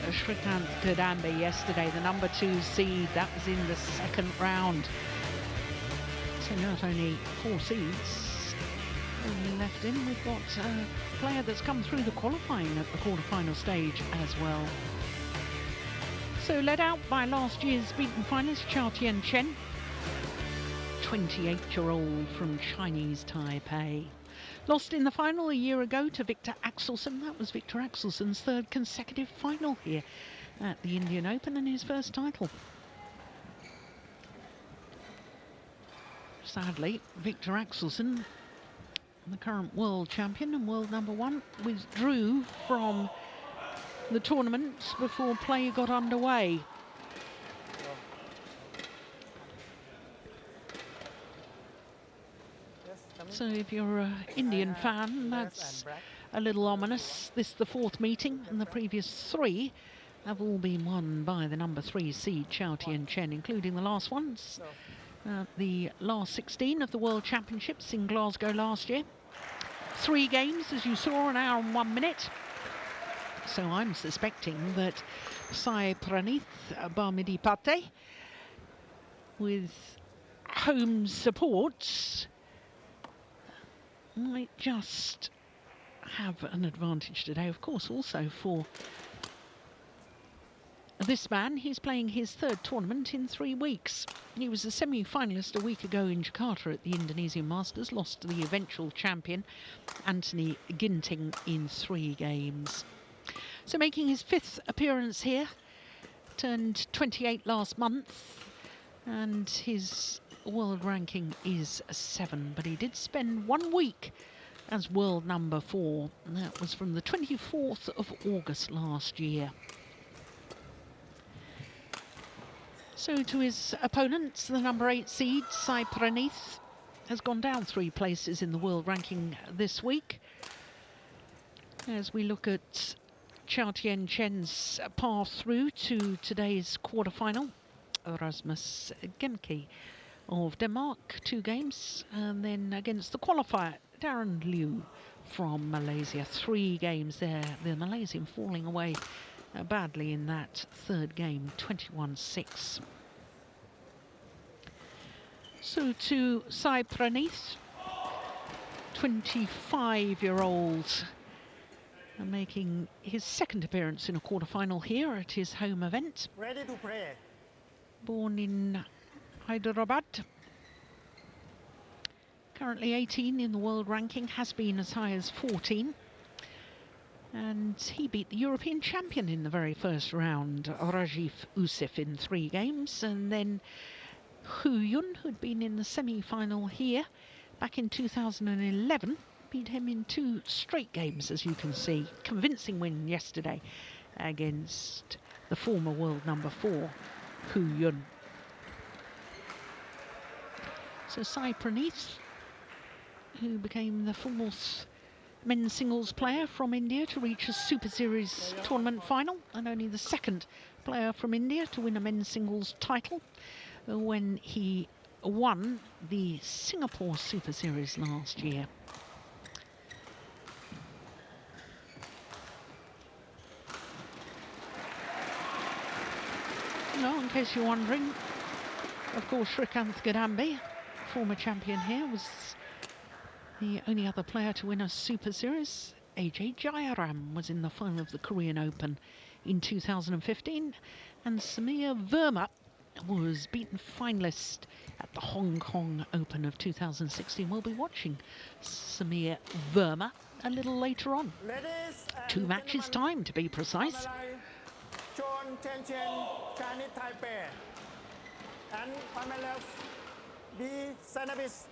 Shrikant Kadambi yesterday, the number 2 seed. That was in the second round. So not only 4 seeds left in, we've got a player that's come through the qualifying at the quarterfinal stage as well. So led out by last year's beaten finalist CHOU Tien Chen, 28-year-old from Chinese Taipei. Lost in the final a year ago to Victor Axelsen. That was Victor Axelsen's 3rd consecutive final here at the Indian Open and his first title. Sadly, Victor Axelsen, the current world champion and world number 1, withdrew from the tournament before play got underway. So if you're an Indian fan, that's a little ominous. This is the 4th meeting, and the previous 3 have all been won by the number 3 seed CHOU Tien Chen, including the last ones. The last 16 of the World Championships in Glasgow last year. 3 games, as you saw, an hour and 1 minute. So I'm suspecting that Sai PRANEETH Pate, with home support, might just have an advantage today. Of course, also for this man, he's playing his 3rd tournament in 3 weeks. He was a semi-finalist a week ago in Jakarta at the Indonesian Masters, lost to the eventual champion, Anthony Ginting, in 3 games. So making his 5th appearance here, turned 28 last month, and his world ranking is 7, but he did spend 1 week as world number 4, and that was from the 24th of August last year. So to his opponents, the number 8 seed, Sai PRANEETH, has gone down 3 places in the world ranking this week. As we look at CHOU Tien Chen's path through to today's quarterfinal, Rasmus Gemke of Denmark, 2 games, and then against the qualifier, Darren Liu from Malaysia, 3 games there. The Malaysian falling away badly in that 3rd game, 21-6. So to Sai PRANEETH, 25-year-old, making his 2nd appearance in a quarterfinal here at his home event. Ready to play. Born in Hyderabad. Currently 18 in the world ranking, has been as high as 14. And he beat the European champion in the very first round, Rajiv Usif, in 3 games. And then Hu Yun, who'd been in the semi-final here back in 2011, beat him in 2 straight games, as you can see. Convincing win yesterday against the former world number 4, Hu Yun. So Sai PRANEETH, who became the 4th men's singles player from India to reach a Super Series tournament final, and only the 2nd player from India to win a men's singles title when he won the Singapore Super Series last year. Well, in case you're wondering, of course, Shrikant Kadambi, former champion here, was the only other player to win a Super Series. AJ Jayaram was in the final of the Korean Open in 2015, and Samir Verma was beaten finalist at the Hong Kong Open of 2016. We'll be watching Samir Verma a little later on. 2 matches time, to be precise. CHOU Tien Chen, Chinese Taipei, and on my left, the Sanabis,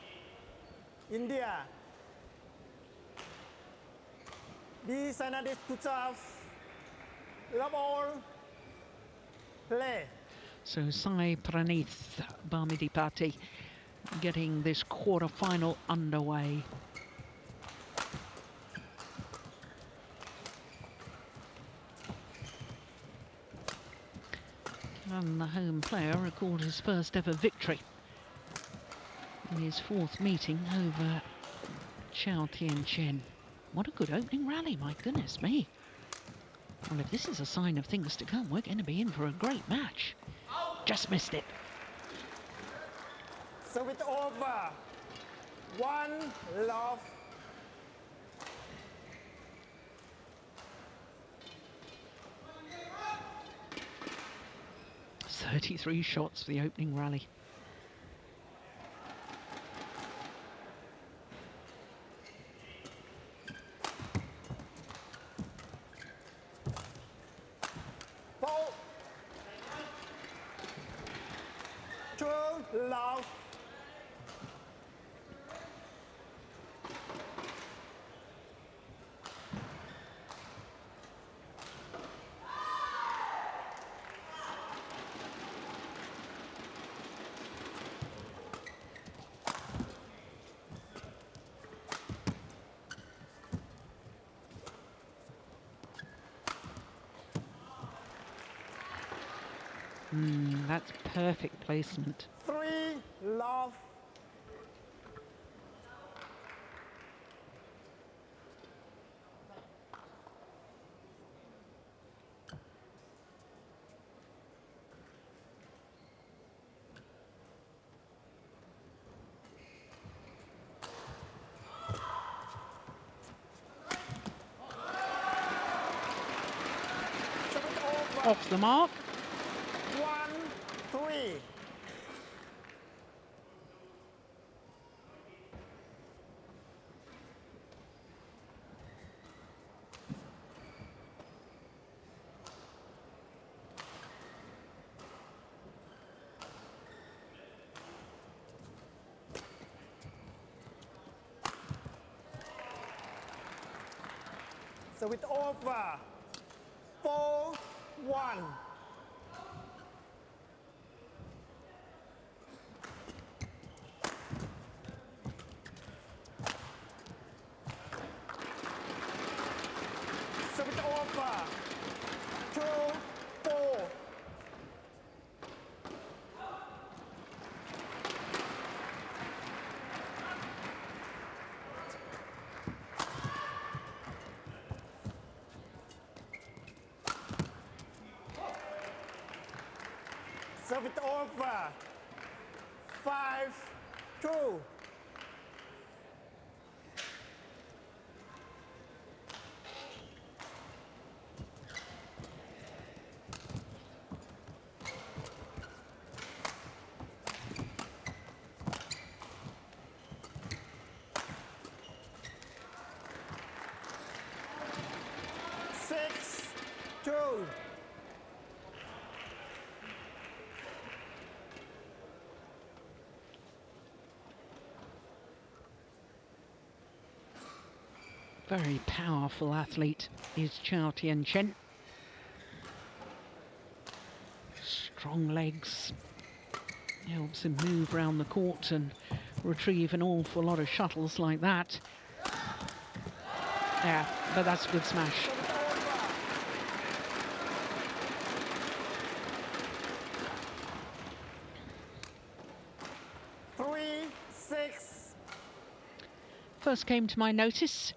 India. The Sanadis to serve, love all, play. So Sai PRANEETH Pate getting this quarter-final underway. And the home player recorded his 1st ever victory in his 4th meeting over CHOU Tien Chen. What a good opening rally, my goodness me. Well, if this is a sign of things to come, we're going to be in for a great match. Just missed it. Service over. 1 love. .33 shots for the opening rally. Four. 2 love. That's perfect placement. 3 love. Off the mark. 1-3. So it's over. 4-1. So it's over. 2-4. So it's over. 5-2. Six, two. Very powerful athlete is CHOU Tien Chen. Strong legs. Helps him move around the court and retrieve an awful lot of shuttles like that. Yeah, but that's a good smash. First came to my notice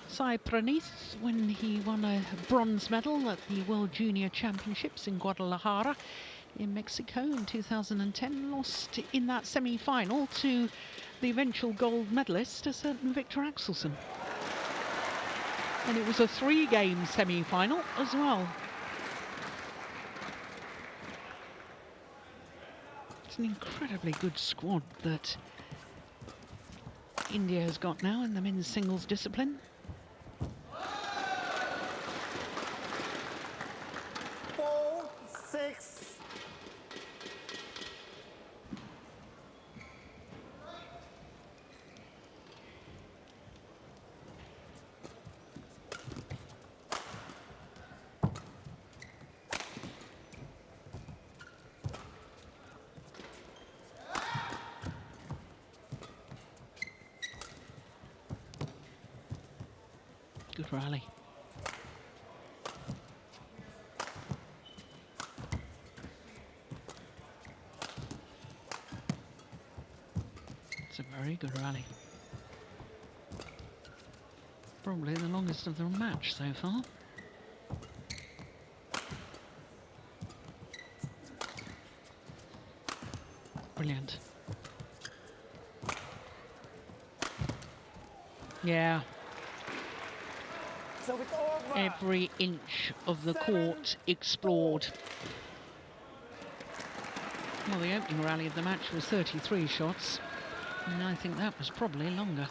Sai PRANEETH when he won a bronze medal at the World Junior Championships in Guadalajara in Mexico in 2010, lost in that semi-final to the eventual gold medalist, a certain Victor Axelsen. And it was a 3-game semi-final as well. It's an incredibly good squad that India has got now in the men's singles discipline. 4-6. Good rally. It's a very good rally. Probably the longest of the match so far. Brilliant. Yeah. Serve it over. Every inch of the court explored. Well, the opening rally of the match was 33 shots, and I think that was probably longer.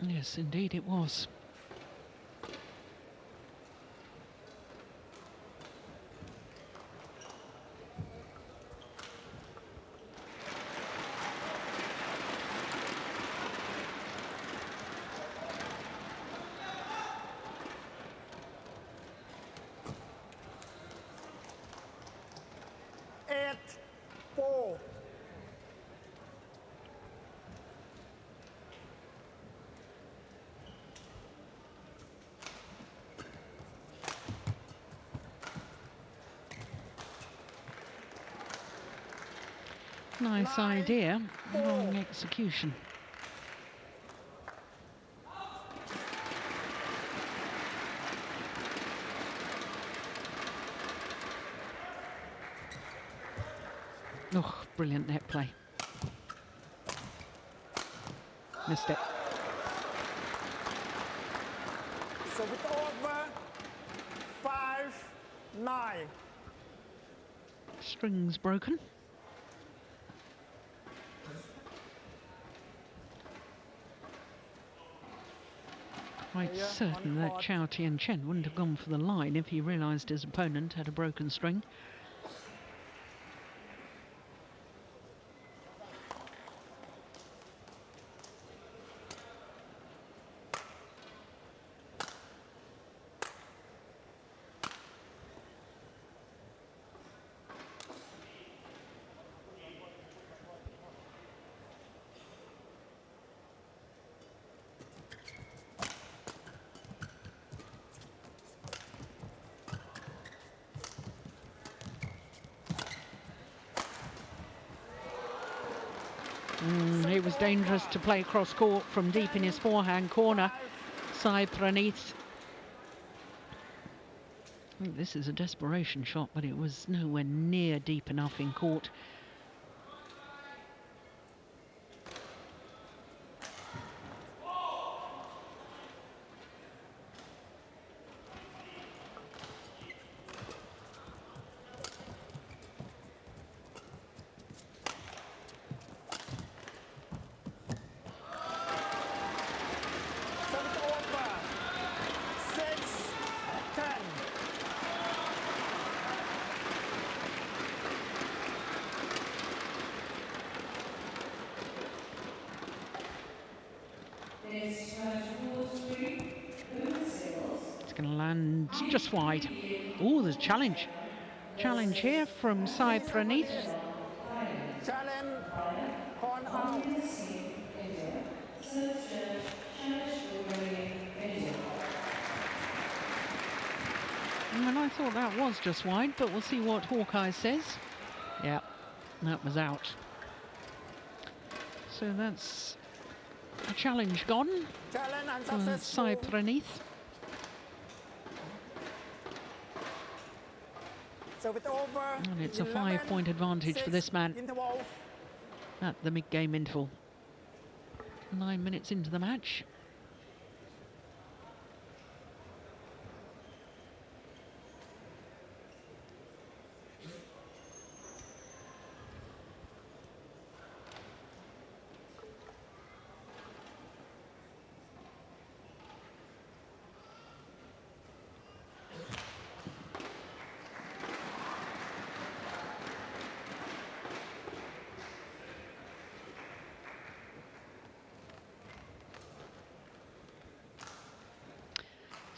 Yes, indeed it was. Nice idea, wrong execution. Oh, brilliant net play. Missed it. Serve it over. 5-9. Strings broken. Quite certain that CHOU Tien Chen wouldn't have gone for the line if he realised his opponent had a broken string. It was dangerous to play cross court from deep in his forehand corner. Sai PRANEETH. I think this is a desperation shot, but it was nowhere near deep enough in court. It's going to land just wide. Oh, there's a challenge. Challenge here from Sai PRANEETH. Challenge on out. And I thought that was just wide, but we'll see what Hawkeye says. Yeah, that was out. So that's a challenge gone for Sai PRANEETH. Serve it over. And it's a 5-point advantage for this man at the mid-game interval. 9 minutes into the match.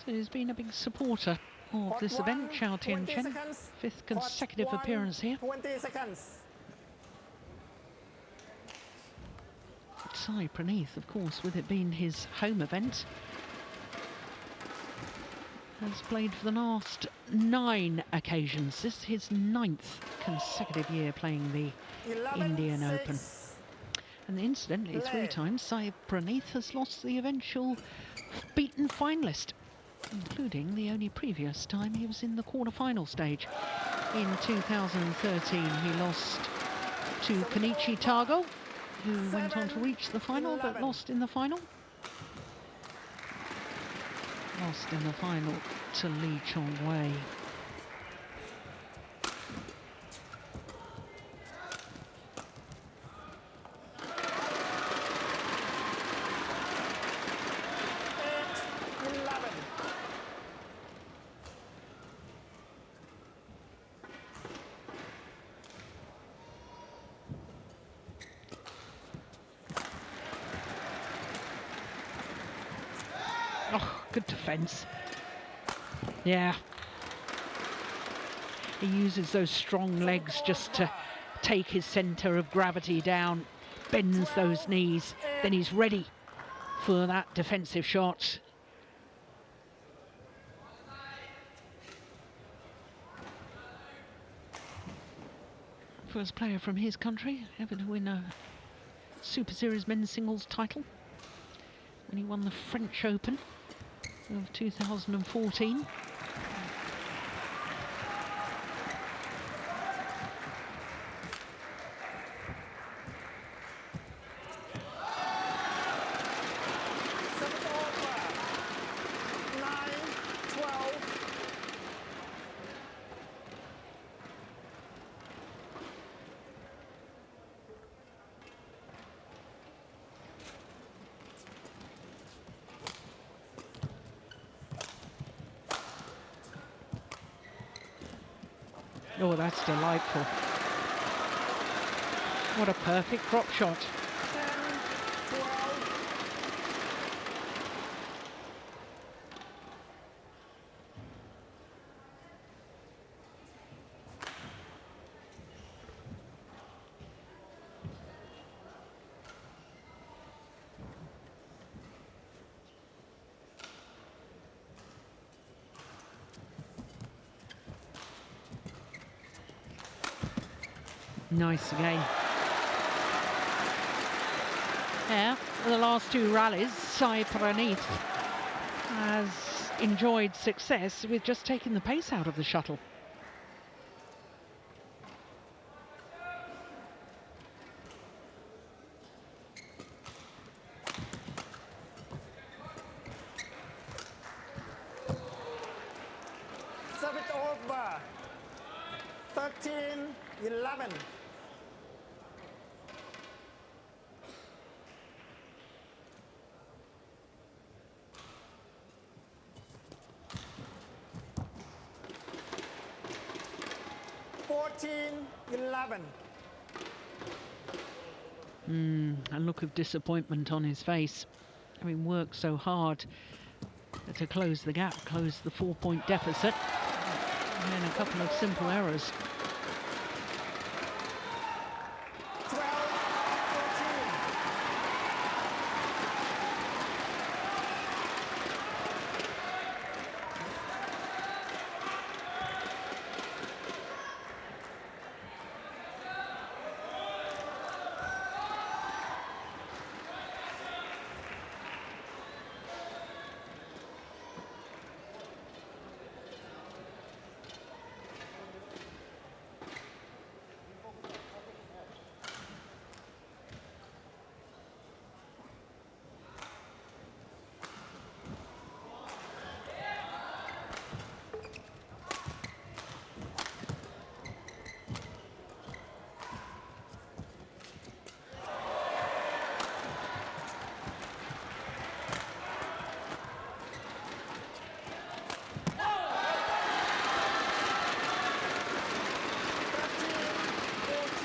So he's been a big supporter of this event, CHOU Tien Chen, 5th consecutive appearance here. 20 seconds. Sai PRANEETH, of course, with it being his home event, has played for the last 9 occasions. This is his 9th consecutive year playing the Indian Open. And incidentally, 3 times, Sai PRANEETH has lost the eventual beaten finalist including the only previous time he was in the quarter-final stage. In 2013, he lost to Kenichi Tago, who went on to reach the final, but lost in the final. Lost in the final to Lee Chong-wei. Oh, good defence. Yeah. He uses those strong legs just to take his centre of gravity down, bends those knees, then he's ready for that defensive shot. First player from his country ever to win a Super Series men's singles title when he won the French Open of 2014. Oh, that's delightful. What a perfect drop shot. 10, 12. Nice again. Yeah, the last two rallies, Sai PRANEETH has enjoyed success with just taking the pace out of the shuttle. Serve it over. 13, 11. A look of disappointment on his face, having worked so hard to close the gap, close the 4-point deficit, and then a couple of simple errors. 12, 14.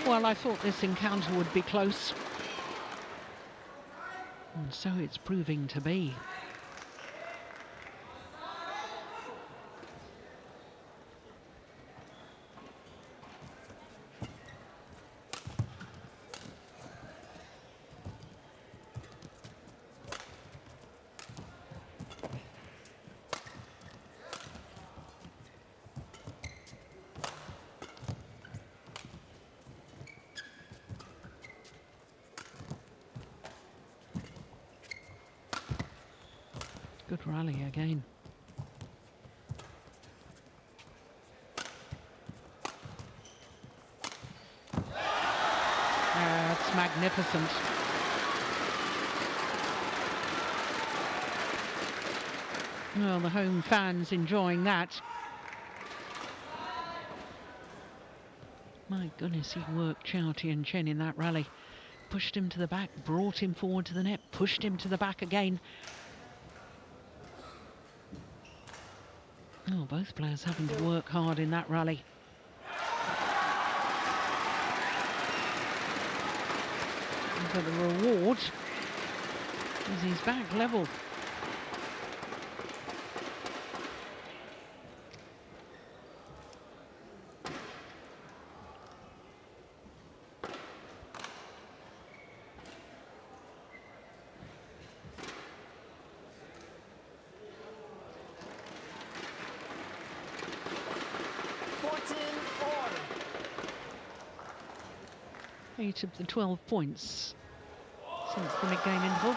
Well, I thought this encounter would be close, and so it's proving to be. Good rally again. magnificent. Well, the home fans enjoying that. My goodness, he worked CHOU Tien Chen in that rally. Pushed him to the back, brought him forward to the net, pushed him to the back again. Oh, both players having to work hard in that rally. But the reward is he's back level. all. 8 of the 12 points since the mid-game interval.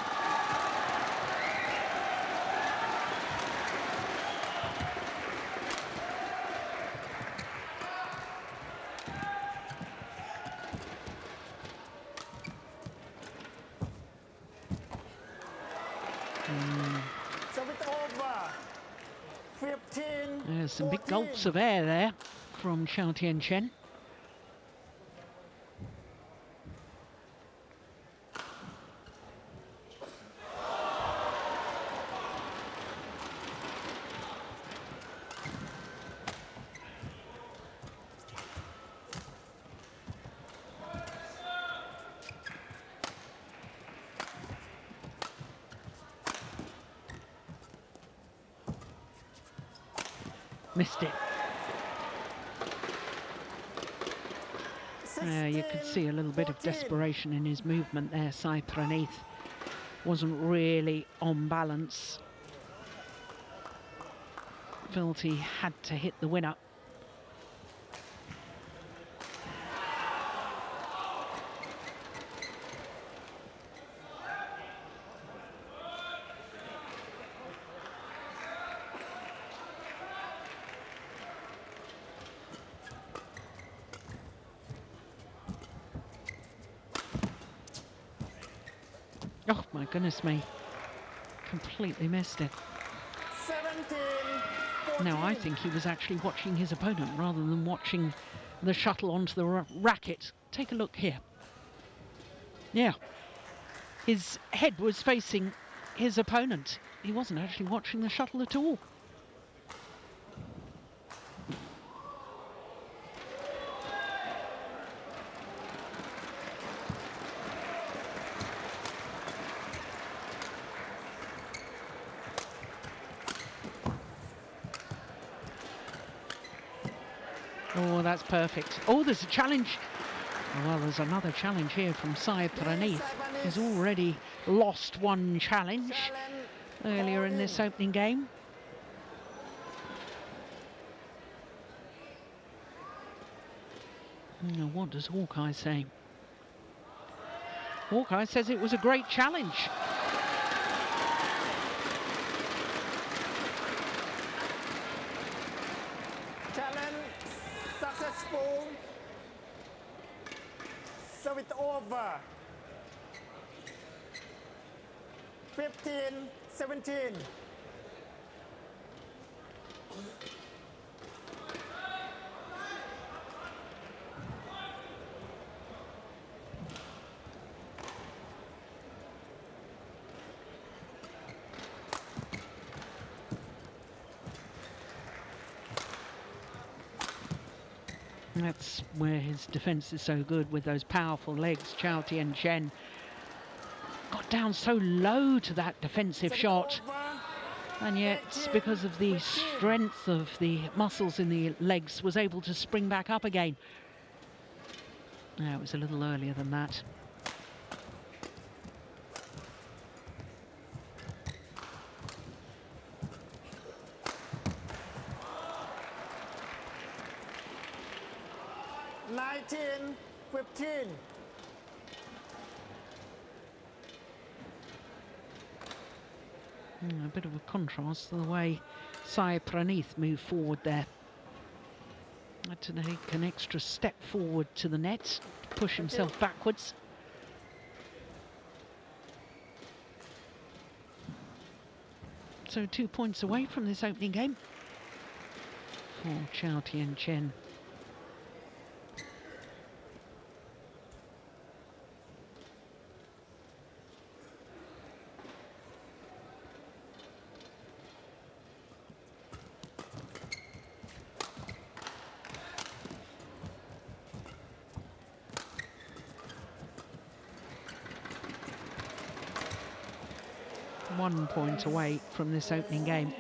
So it's over. 15. There's some big 14. gulps of air there from CHOU Tien Chen. Missed it. You could see a little bit of 14. desperation in his movement there. Sai PRANEETH wasn't really on balance. Felt he had to hit the winner. Oh my goodness me, completely missed it. 17. Now I think he was actually watching his opponent rather than watching the shuttle onto the racket. Take a look here. Yeah, his head was facing his opponent. He wasn't actually watching the shuttle at all. Oh, that's perfect. Oh, there's a challenge. Oh, well, there's another challenge here from Sai PRANEETH. He's already lost one challenge earlier in this opening game. Now, what does Hawkeye say? Hawkeye says it was a great challenge. Challenge successful. So it's over. 15-17. That's where his defence is so good, with those powerful legs. CHOU Tien Chen got down so low to that defensive shot, and yet because of the strength of the muscles in the legs was able to spring back up again. No, it was a little earlier than that. $19-15. A bit of a contrast to the way Sai PRANEETH moved forward there. Had to take an extra step forward to the net, push himself backwards. So 2 points away from this opening game for CHOU Tien Chen. One point away from this opening game.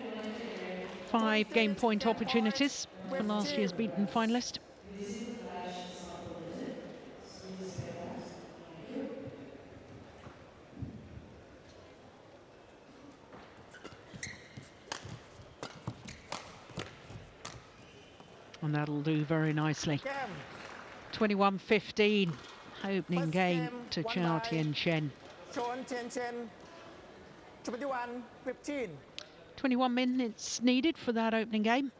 5 game point opportunities for last year's beaten finalist. And that'll do very nicely. 21-15, opening game to CHOU Tien Chen. CHOU Tien Chen, 21-15. 21 minutes needed for that opening game.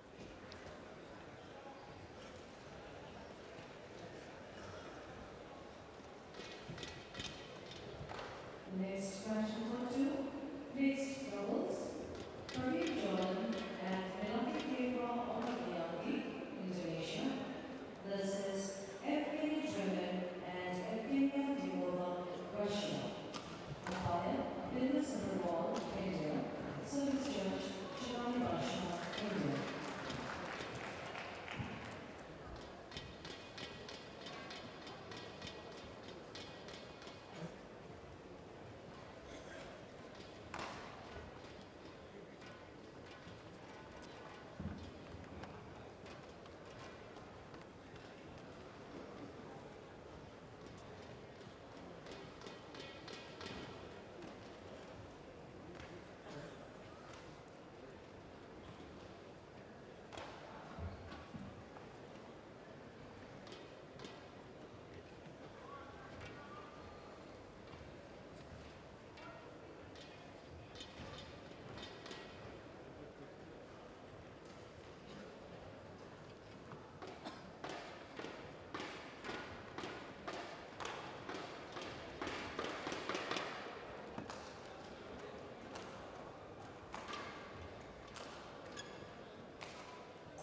Next match number 2, mixed doubles. Indonesia. This is Evgeny Dremen and Evgenia Dimova, Russia. Umpire, Bill Sunderwall, India. Service judge, Chivani Basha, India.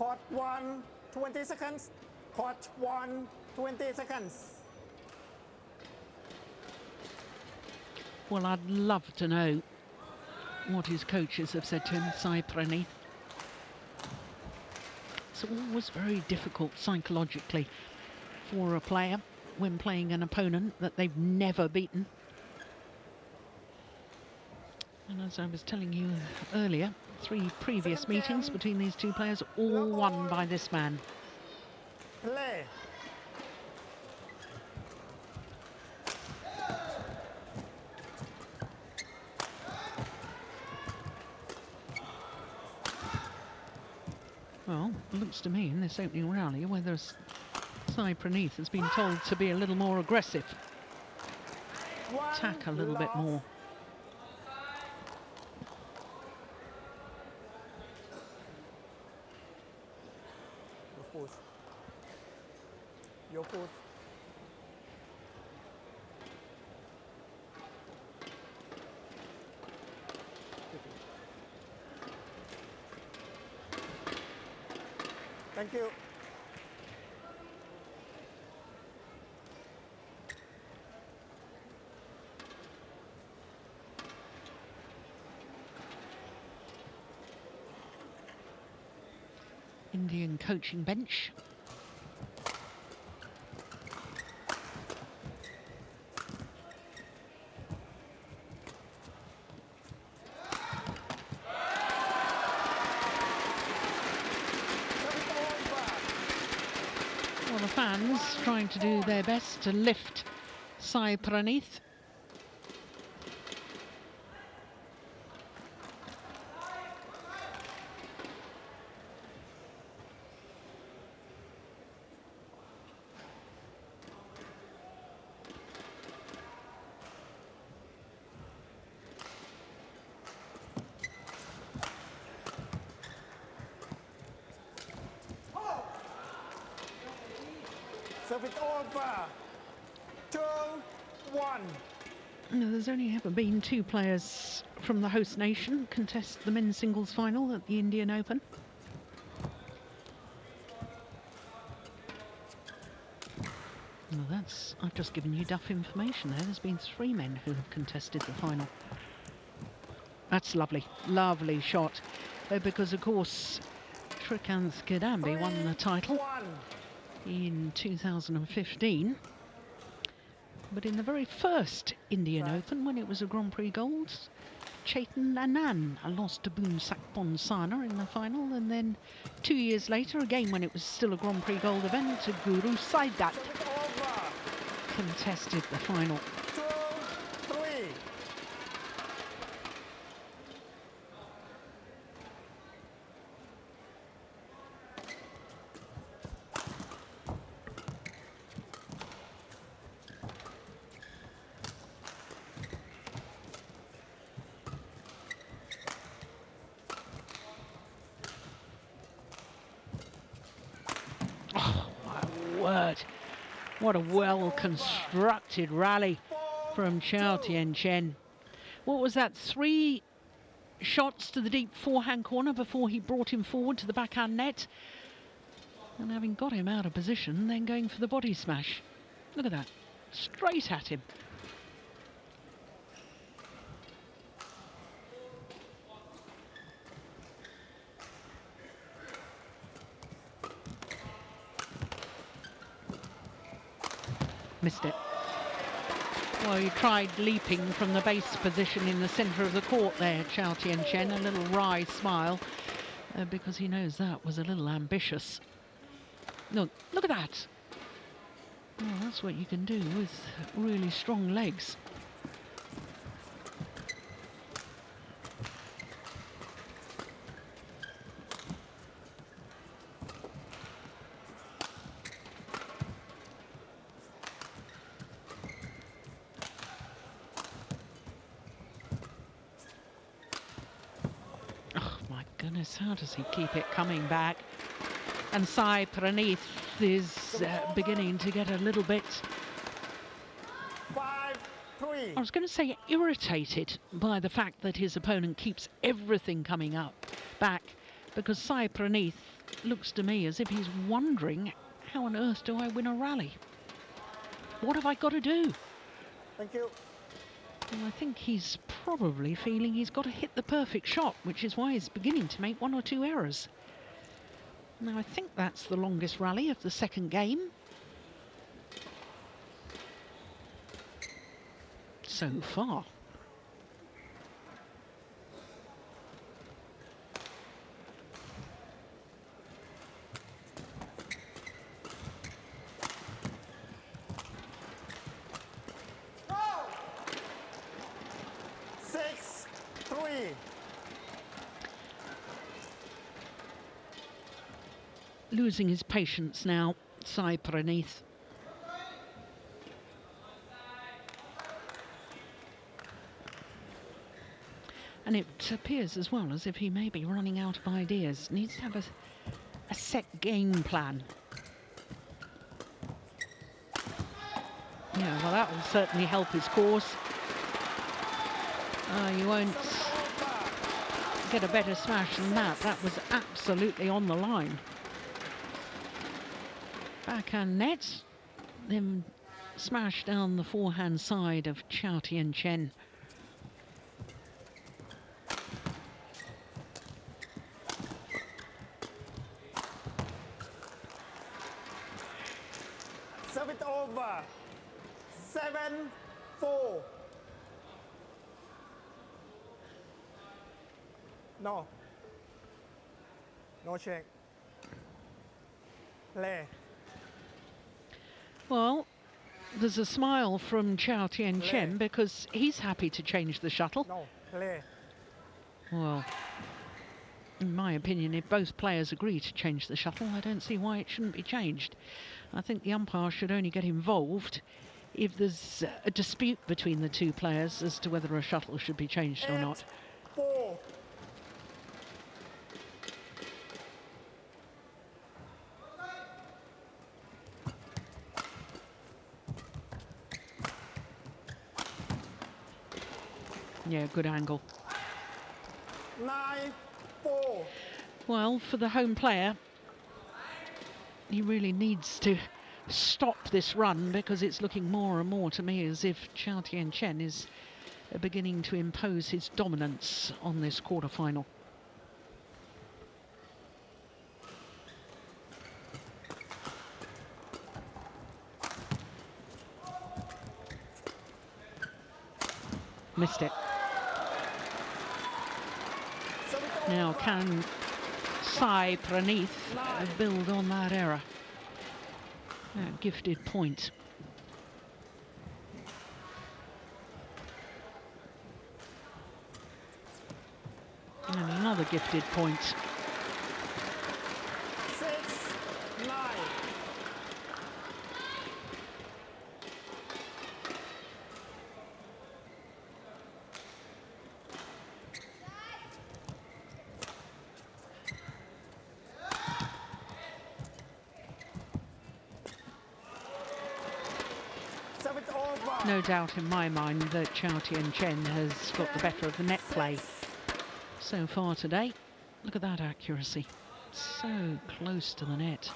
Court 1, 20 seconds. Court 1, 20 seconds. Well, I'd love to know what his coaches have said to him, Sai PRANEETH. It's always very difficult psychologically for a player when playing an opponent that they've never beaten. And as I was telling you earlier, 3 previous meetings between these two players, all won by this man. Play. Well, it looks to me in this opening rally whether Sai PRANEETH has been told to be a little more aggressive, attack a little bit more. Your foot. Thank you. Indian coaching bench. Well, the fans trying to do their best to lift Sai PRANEETH. Service over. 2-1. There's only ever been 2 players from the host nation contest the men's singles final at the Indian Open. Well, I've just given you duff information there. There's been 3 men who have contested the final. That's lovely, lovely shot. Because of course, Srikanth Kidambi won the title in 2015. But in the very first Indian Open, when it was a Grand Prix Gold, Chetan Anand lost to Boonsakpon Sana in the final, and then 2 years later, again when it was still a Grand Prix Gold event, Guru Saidat contested the final. 2-3. Oh, my word. What a well-constructed rally from CHOU Tien Chen. What was that, 3 shots to the deep forehand corner before he brought him forward to the backhand net? And having got him out of position, then going for the body smash. Look at that, straight at him. Missed it. Well, he tried leaping from the base position in the centre of the court there, CHOU Tien Chen, a little wry smile, because he knows that was a little ambitious. Look at that. Well, that's what you can do with really strong legs. Goodness, how does he keep it coming back? And Sai PRANEETH is beginning to get a little bit, 5-3. I was going to say irritated by the fact that his opponent keeps everything coming back, because Sai PRANEETH looks to me as if he's wondering, how on earth do I win a rally? What have I got to do? Thank you. Well, I think he's probably feeling he's got to hit the perfect shot, which is why he's beginning to make 1 or 2 errors. Now, I think that's the longest rally of the second game. So far. Losing his patience now, Sai PRANEETH. And it appears as well as if he may be running out of ideas. Needs to have a set game plan. Yeah, well, that will certainly help his cause. You won't get a better smash than that. That was absolutely on the line. Backhand net, then smash down the forehand side of CHOU Tien Chen. Serve it over. 7-4. No. No check. Play. Well, there's a smile from CHOU Tien Chen because he's happy to change the shuttle. No. Play. Well, in my opinion, if both players agree to change the shuttle, I don't see why it shouldn't be changed. I think the umpire should only get involved if there's a dispute between the 2 players as to whether a shuttle should be changed or not. 8-4. Yeah, good angle. 9-4. Well, for the home player, he really needs to stop this run, because it's looking more and more to me as if CHOU Tien Chen is beginning to impose his dominance on this quarterfinal. Missed it. Now can Sai PRANEETH build on that error? That gifted point. And another gifted point. 6-9. No doubt in my mind that CHOU Tien Chen has got the better of the net play so far today. Look at that accuracy. So close to the net.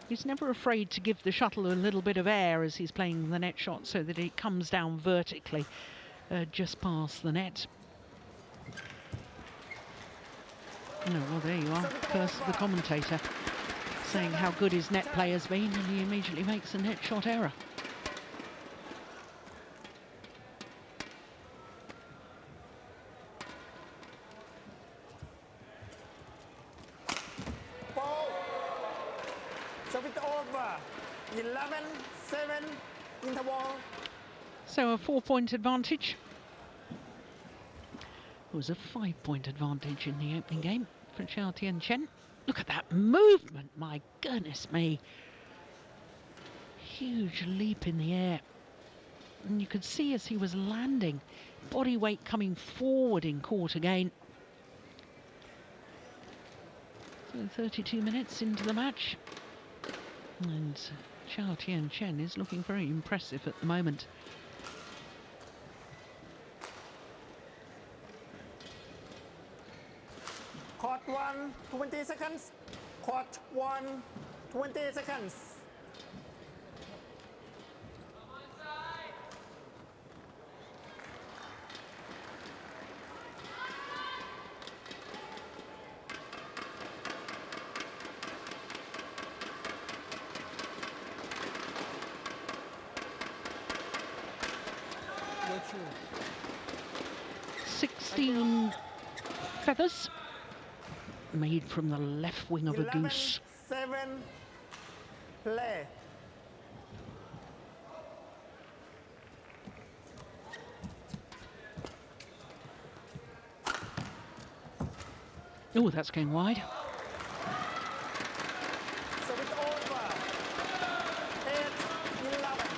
He's never afraid to give the shuttle a little bit of air as he's playing the net shot so that it comes down vertically just past the net. No, well, there you are. First the commentator saying how good his net play has been, and he immediately makes a net shot error. Over. 11-7 interval. So a 4-point advantage. It was a 5-point advantage in the opening game for CHOU Tien Chen. Look at that movement, my goodness me. Huge leap in the air. And you could see as he was landing, body weight coming forward in court again. So 32 minutes into the match. And CHOU Tien Chen is looking very impressive at the moment. Court 1, 20 seconds. Court 1, 20 seconds. Your cue. 16 feathers made from the left wing of a goose. 7 play. Oh, that's going wide. Service over. 8-11.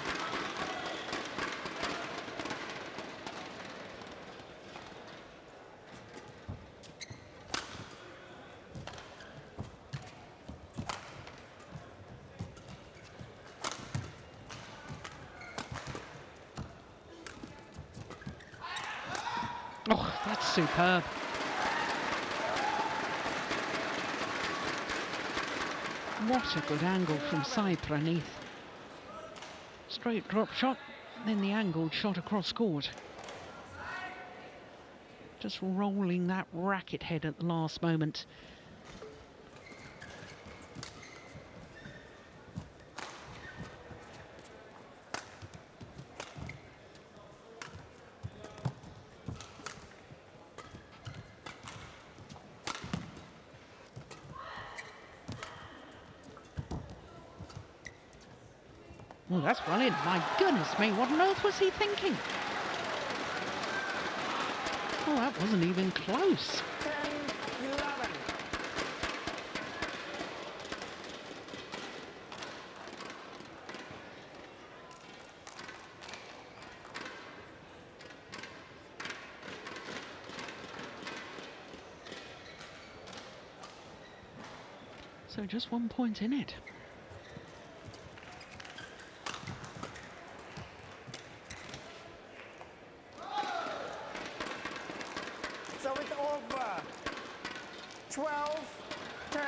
Oh, that's superb. What a good angle from Sai PRANEETH. Straight drop shot, then the angled shot across court. Just rolling that racket head at the last moment. Oh, that's well in. My goodness me, what on earth was he thinking? Oh, that wasn't even close. 10-11. So just 1 point in it. Service over. 12-10.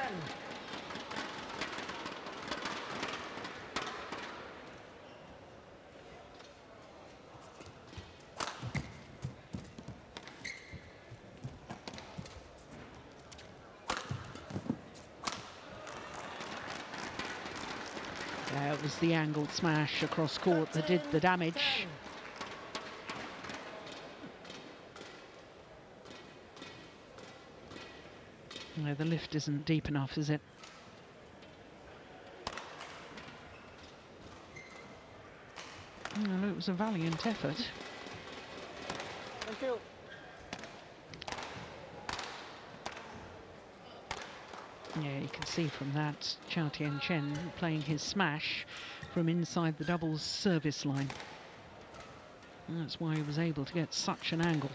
It was the angled smash across court that did the damage. No, the lift isn't deep enough, is it? Well, it was a valiant effort. Thank you. Yeah, you can see from that CHOU Tien Chen playing his smash from inside the doubles service line. And that's why he was able to get such an angle.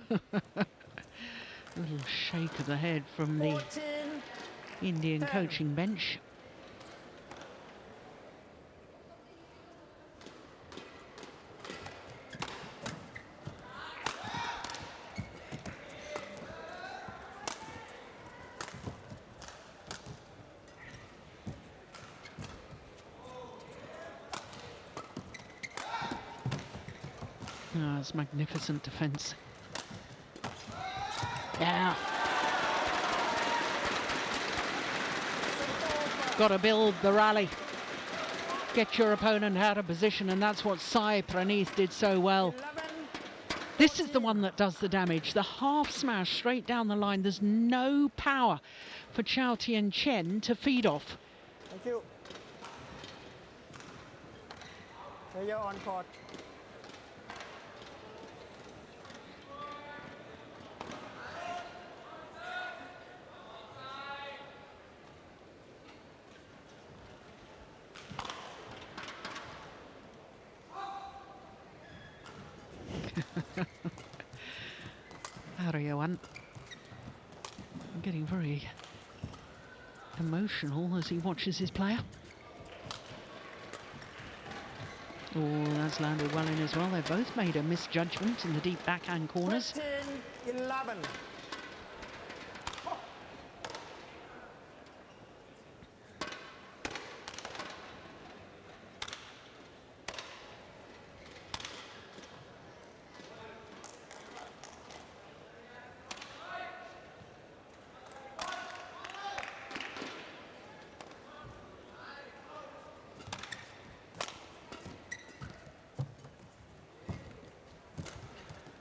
A little shake of the head from the 14. Indian coaching bench. Oh, it's magnificent defence. Yeah. Got to build the rally. Get your opponent out of position, and that's what Sai PRANEETH did so well. 11. This is the one that does the damage. The half smash straight down the line. There's no power for CHOU Tien Chen to feed off. Thank you. Player on court. Ariawan getting very emotional as he watches his player. Oh, that's landed well in as well. They've both made a misjudgment in the deep backhand corners. 13-11.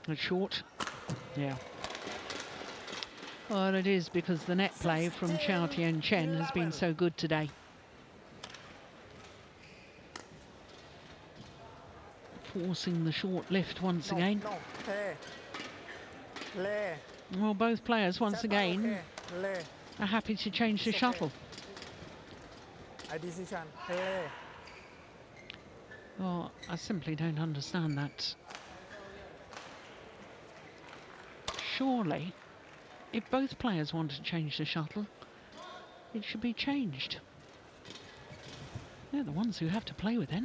It's short. Yeah. Well, it is because the net play from CHOU Tien Chen has been so good today. Forcing the short lift once again. No. Hey. Lay. Well, both players once again Okay. Lay. are happy to change the It's okay. shuttle. I decision. Lay. Well, I simply don't understand that. Surely, if both players want to change the shuttle, it should be changed. They're the ones who have to play with it.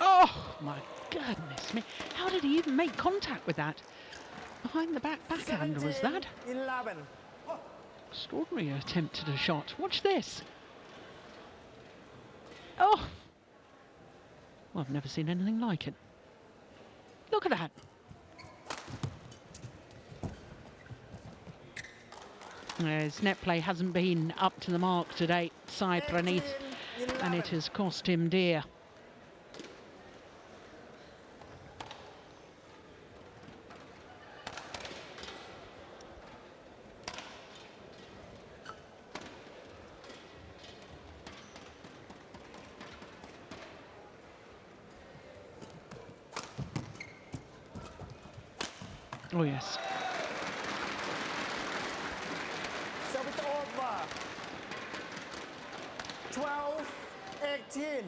Oh my goodness me! How did he even make contact with that? Behind the backhand was that? 11. Extraordinary attempt at a shot. Watch this. Oh! Well, I've never seen anything like it. Look at that. His net play hasn't been up to the mark today, Sai PRANEETH, and it has cost him dear. Oh yes. Service over. 19.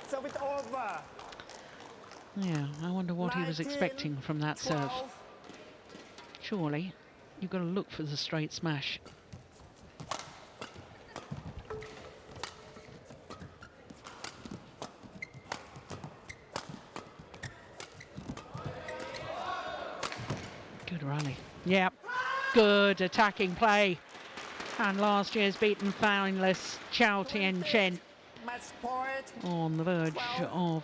Service over. Yeah, I wonder what he was 19, expecting from that serve. 12. Surely, you've got to look for the straight smash. Good rally. Yeah, good attacking play. And last year's beaten finalist CHOU Tien Chen Match point. on the verge 12. of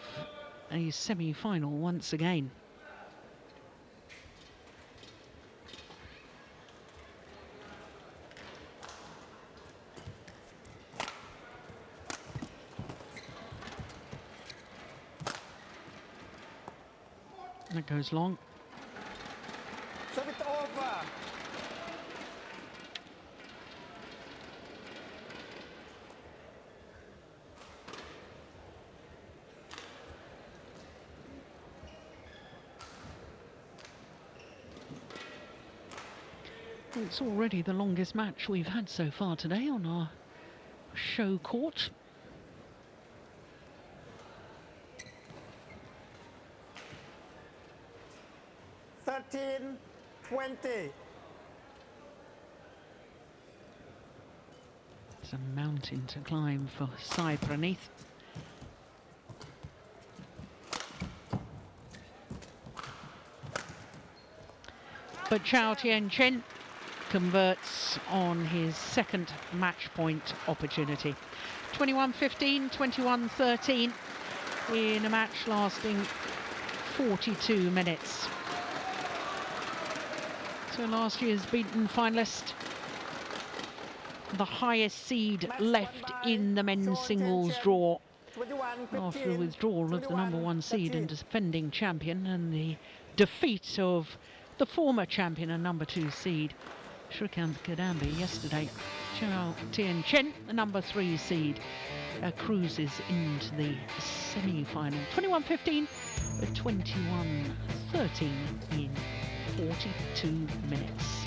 a semi-final once again. That goes long. Service over. It's already the longest match we've had so far today on our show court. Thirteen, 20. It's a mountain to climb for Sai PRANEETH. But CHOU Tien Chen converts on his second match point opportunity. 21-15, 21-13 in a match lasting 42 minutes. So last year's beaten finalist, the highest seed left in the men's singles draw after a withdrawal of the #1 seed and defending champion, and the defeat of the former champion and #2 seed Shrikant Kadambi yesterday. CHOU Tien Chen, the #3 seed, cruises into the semi-final. 21-15, 21-13 in 42 minutes.